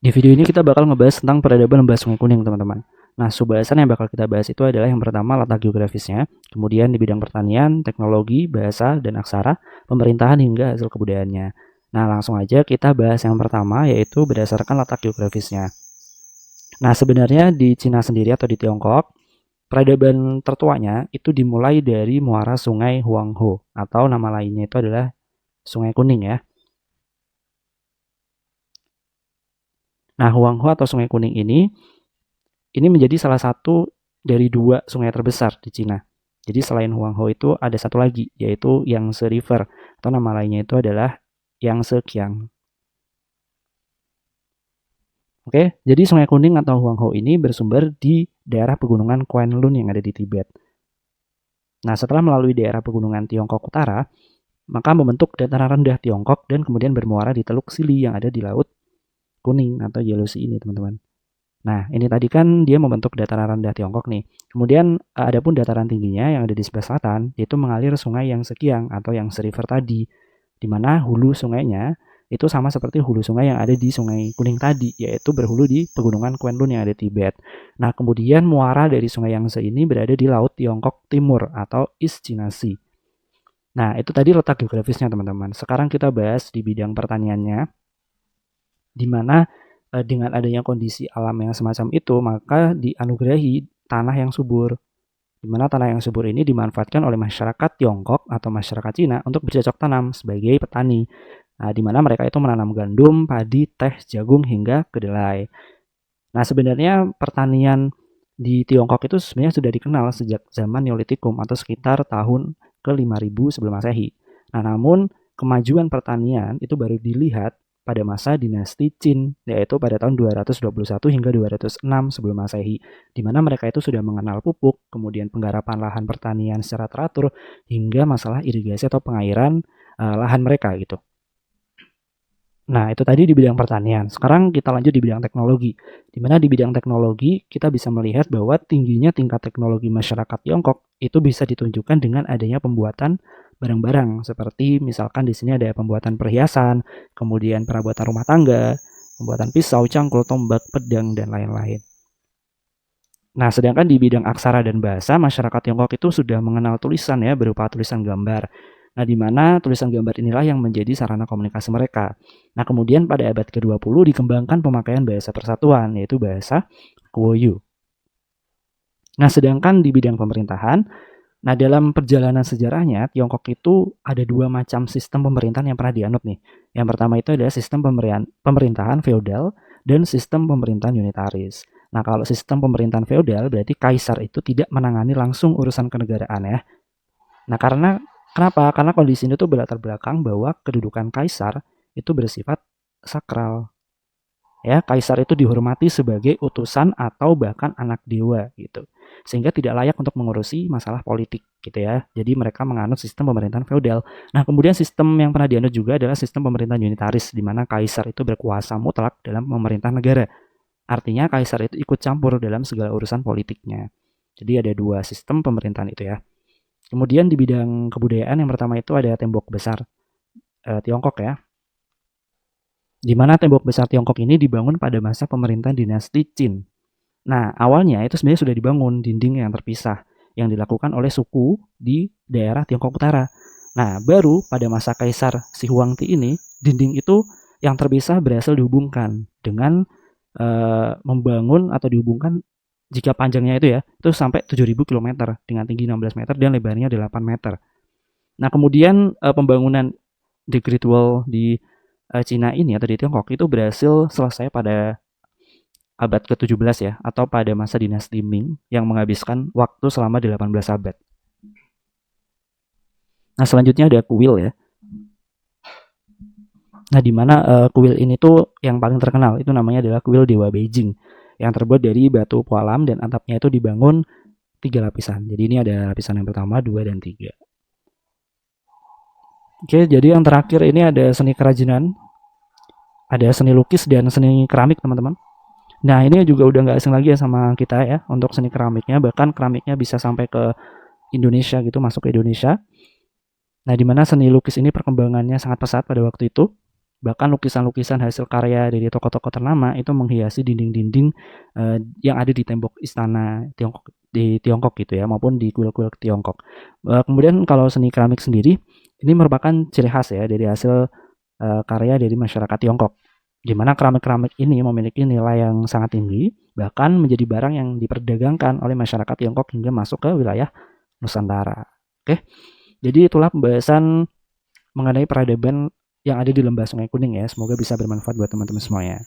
Di video ini kita bakal ngebahas tentang peradaban lembah Sungai Kuning, teman-teman. Nah, subbahasan yang bakal kita bahas itu adalah yang pertama letak geografisnya, kemudian di bidang pertanian, teknologi, bahasa, dan aksara, pemerintahan hingga hasil kebudayaannya. Nah, langsung aja kita bahas yang pertama, yaitu berdasarkan letak geografisnya. Nah, sebenarnya di Cina sendiri atau di Tiongkok, peradaban tertuanya itu dimulai dari muara Sungai Huanghe, atau nama lainnya itu adalah Sungai Kuning ya. Nah, Huanghe atau Sungai Kuning ini menjadi salah satu dari dua sungai terbesar di Cina. Jadi selain Huanghe itu ada satu lagi, yaitu Yangtze River, atau nama lainnya itu adalah Yangtze Kiang. Oke, jadi Sungai Kuning atau Huanghe ini bersumber di daerah pegunungan Kwanlun yang ada di Tibet. Nah, setelah melalui daerah pegunungan Tiongkok Utara, maka membentuk dataran rendah Tiongkok dan kemudian bermuara di Teluk Sili yang ada di Laut Kuning atau Yellow Sea ini, teman-teman. Nah, ini tadi kan dia membentuk dataran rendah Tiongkok nih. Kemudian ada pun dataran tingginya yang ada di sebelah selatan, yaitu mengalir sungai yang Sekiang atau yang River tadi, di mana hulu sungainya itu sama seperti hulu sungai yang ada di Sungai Kuning tadi, yaitu berhulu di pegunungan Kwanlun yang ada di Tibet. Nah, kemudian muara dari sungai Yangtze ini berada di Laut Tiongkok Timur atau East China Sea. Nah, itu tadi letak geografisnya, teman-teman. Sekarang kita bahas di bidang pertaniannya, di mana dengan adanya kondisi alam yang semacam itu, maka dianugerahi tanah yang subur. Di mana tanah yang subur ini dimanfaatkan oleh masyarakat Tiongkok atau masyarakat Cina untuk bercocok tanam sebagai petani. Nah, di mana mereka itu menanam gandum, padi, teh, jagung, hingga kedelai. Nah, sebenarnya pertanian di Tiongkok itu sebenarnya sudah dikenal sejak zaman Neolitikum atau sekitar tahun ke-5000 sebelum Masehi. Nah, namun kemajuan pertanian itu baru dilihat pada masa dinasti Qin, yaitu pada tahun 221 hingga 206 sebelum Masehi, di mana mereka itu sudah mengenal pupuk, kemudian penggarapan lahan pertanian secara teratur, hingga masalah irigasi atau pengairan lahan mereka gitu. Nah, itu tadi di bidang pertanian. Sekarang kita lanjut di bidang teknologi. Di mana di bidang teknologi kita bisa melihat bahwa tingginya tingkat teknologi masyarakat Tiongkok itu bisa ditunjukkan dengan adanya pembuatan barang-barang seperti misalkan di sini ada pembuatan perhiasan, kemudian perabotan rumah tangga, pembuatan pisau, cangkul, tombak, pedang, dan lain-lain. Nah, sedangkan di bidang aksara dan bahasa, masyarakat Tiongkok itu sudah mengenal tulisan ya, berupa tulisan gambar. Nah, di mana tulisan gambar inilah yang menjadi sarana komunikasi mereka. Nah, kemudian pada abad ke-20 dikembangkan pemakaian bahasa persatuan, yaitu bahasa Kuoyu. Nah, sedangkan di bidang pemerintahan, nah dalam perjalanan sejarahnya, Tiongkok itu ada dua macam sistem pemerintahan yang pernah dianut nih. Yang pertama itu adalah sistem pemerintahan feodal dan sistem pemerintahan unitaris. Nah, kalau sistem pemerintahan feodal berarti kaisar itu tidak menangani langsung urusan kenegaraan ya. Nah, kenapa? Karena kondisi ini tuh berlatar belakang bahwa kedudukan kaisar itu bersifat sakral. Ya, kaisar itu dihormati sebagai utusan atau bahkan anak dewa gitu. Sehingga tidak layak untuk mengurusi masalah politik gitu ya. Jadi mereka menganut sistem pemerintahan feodal. Nah, kemudian sistem yang pernah dianut juga adalah sistem pemerintahan unitaris di mana kaisar itu berkuasa mutlak dalam memerintah negara. Artinya kaisar itu ikut campur dalam segala urusan politiknya. Jadi ada dua sistem pemerintahan itu ya. Kemudian di bidang kebudayaan yang pertama itu ada tembok besar Tiongkok ya. Di mana tembok besar Tiongkok ini dibangun pada masa pemerintahan dinasti Qin. Nah, awalnya itu sebenarnya sudah dibangun dinding yang terpisah yang dilakukan oleh suku di daerah Tiongkok Utara. Nah, baru pada masa Kaisar Si Huangti ini, dinding itu yang terpisah berhasil dihubungkan dengan membangun atau dihubungkan jika panjangnya itu sampai 7.000 km dengan tinggi 16 meter dan lebarnya 8 meter. Nah, kemudian pembangunan The Great Wall di Cina ini atau di Tiongkok itu berhasil selesai pada abad ke-17 ya, atau pada masa dinasti Ming yang menghabiskan waktu selama 18 abad. Nah, selanjutnya ada kuil ya. Nah, di mana kuil ini tuh yang paling terkenal itu namanya adalah kuil Dewa Beijing yang terbuat dari batu pualam dan atapnya itu dibangun 3 lapisan. Jadi ini ada lapisan yang pertama, 2, dan 3. Oke, jadi yang terakhir ini ada seni kerajinan, ada seni lukis dan seni keramik, teman-teman. Nah, ini juga udah nggak asing lagi ya sama kita ya untuk seni keramiknya. Bahkan keramiknya bisa sampai ke Indonesia gitu, masuk ke Indonesia. Nah, di mana seni lukis ini perkembangannya sangat pesat pada waktu itu. Bahkan lukisan-lukisan hasil karya dari tokoh-tokoh ternama itu menghiasi dinding-dinding yang ada di tembok istana Tiongkok gitu ya, maupun di kuil-kuil Tiongkok. Kemudian kalau seni keramik sendiri, ini merupakan ciri khas ya dari hasil karya dari masyarakat Tiongkok, di mana keramik-keramik ini memiliki nilai yang sangat tinggi, bahkan menjadi barang yang diperdagangkan oleh masyarakat Tiongkok hingga masuk ke wilayah Nusantara. Oke, jadi itulah pembahasan mengenai peradaban yang ada di Lembah Sungai Kuning ya. Semoga bisa bermanfaat buat teman-teman semuanya.